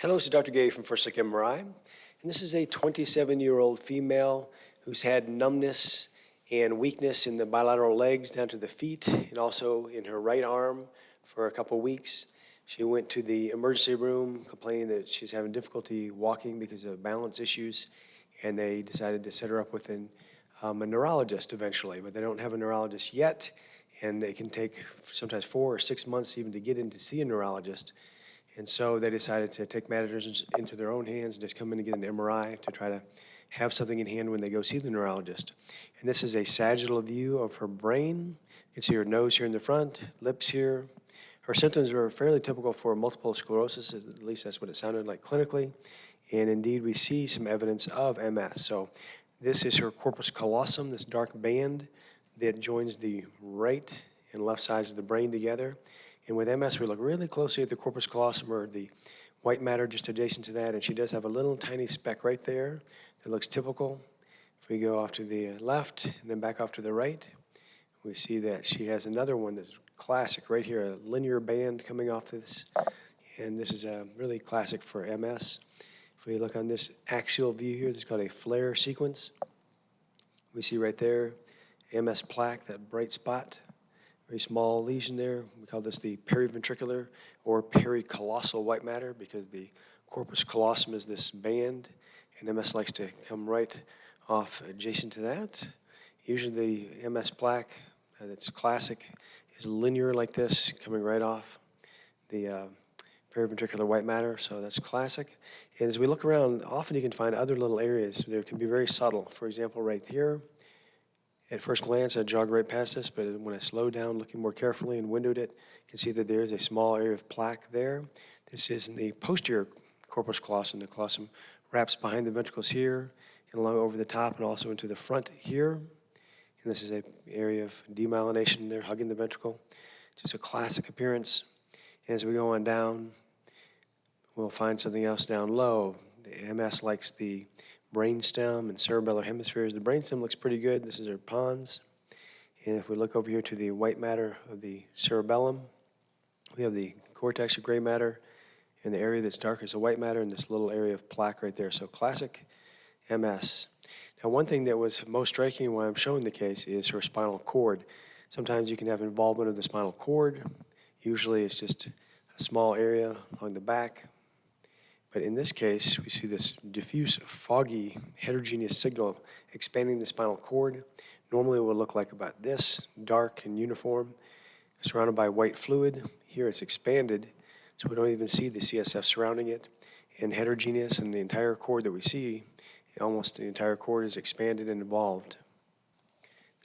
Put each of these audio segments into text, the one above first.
Hello, this is Dr. Gay from First Look MRI, and this is a 27-year-old female who's had numbness and weakness in the bilateral legs down to the feet and also in her right arm for a couple weeks. She went to the emergency room complaining that she's having difficulty walking because of balance issues, and they decided to set her up with a neurologist eventually, but they don't have a neurologist yet, and it can take sometimes 4 or 6 months even to get in to see a neurologist. And so they decided to take matters into their own hands and just come in and get an MRI to try to have something in hand when they go see the neurologist. And this is a sagittal view of her brain. You can see her nose here in the front, lips here. Her symptoms are fairly typical for multiple sclerosis, at least that's what it sounded like clinically. And indeed, we see some evidence of MS. So this is her corpus callosum, this dark band that joins the right and left sides of the brain together. And with MS, we look really closely at the corpus callosum, or the white matter just adjacent to that, and she does have a little tiny speck right there that looks typical. If we go off to the left and then back off to the right, we see that she has another one that's classic right here, a linear band coming off this, and this is really classic for MS. If we look on this axial view here, this is called a flare sequence. We see right there MS plaque, that bright spot. Very small lesion there. We call this the periventricular or pericallosal white matter because the corpus callosum is this band, and MS likes to come right off adjacent to that. Usually the MS plaque that's classic is linear like this, coming right off the periventricular white matter, so that's classic. And as we look around, often you can find other little areas. They can be very subtle. For example, right here, at first glance, I jog right past this, but when I slow down, looking more carefully and windowed it, you can see that there is a small area of plaque there. This is in the posterior corpus callosum. The callosum wraps behind the ventricles here and along over the top and also into the front here. And this is an area of demyelination there, hugging the ventricle. Just a classic appearance. And as we go on down, we'll find something else down low. The MS likes the brainstem and cerebellar hemispheres. The brainstem looks pretty good. This is our pons. And if we look over here to the white matter of the cerebellum, we have the cortex of gray matter, and the area that's dark is the white matter, and this little area of plaque right there. So classic MS. Now, one thing that was most striking when I'm showing the case is her spinal cord. Sometimes you can have involvement of the spinal cord. Usually it's just a small area along the back. But in this case, we see this diffuse, foggy, heterogeneous signal expanding the spinal cord. Normally it would look like about this, dark and uniform, surrounded by white fluid. Here it's expanded, so we don't even see the CSF surrounding it, and heterogeneous, and the entire cord that we see, almost the entire cord is expanded and involved.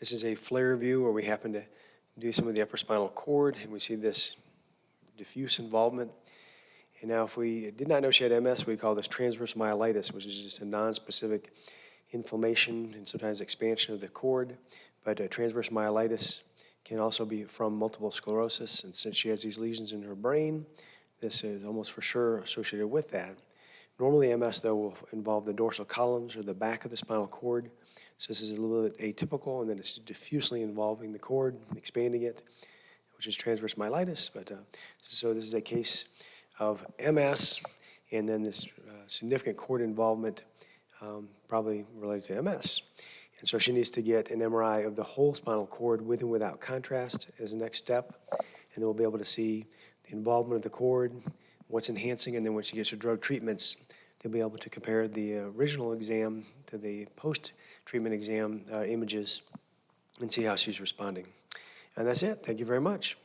This is a flare view where we happen to do some of the upper spinal cord, and we see this diffuse involvement. And now if we did not know she had MS, we call this transverse myelitis, which is just a nonspecific inflammation and sometimes expansion of the cord. But transverse myelitis can also be from multiple sclerosis, and since she has these lesions in her brain, this is almost for sure associated with that. Normally MS, though, will involve the dorsal columns or the back of the spinal cord. So this is a little bit atypical, and then it's diffusely involving the cord, expanding it, which is transverse myelitis. But so this is a case of MS, and then this significant cord involvement probably related to MS. And so she needs to get an MRI of the whole spinal cord with and without contrast as the next step, and then we'll be able to see the involvement of the cord, what's enhancing, and then when she gets her drug treatments, they'll be able to compare the original exam to the post-treatment exam images and see how she's responding. And that's it. Thank you very much.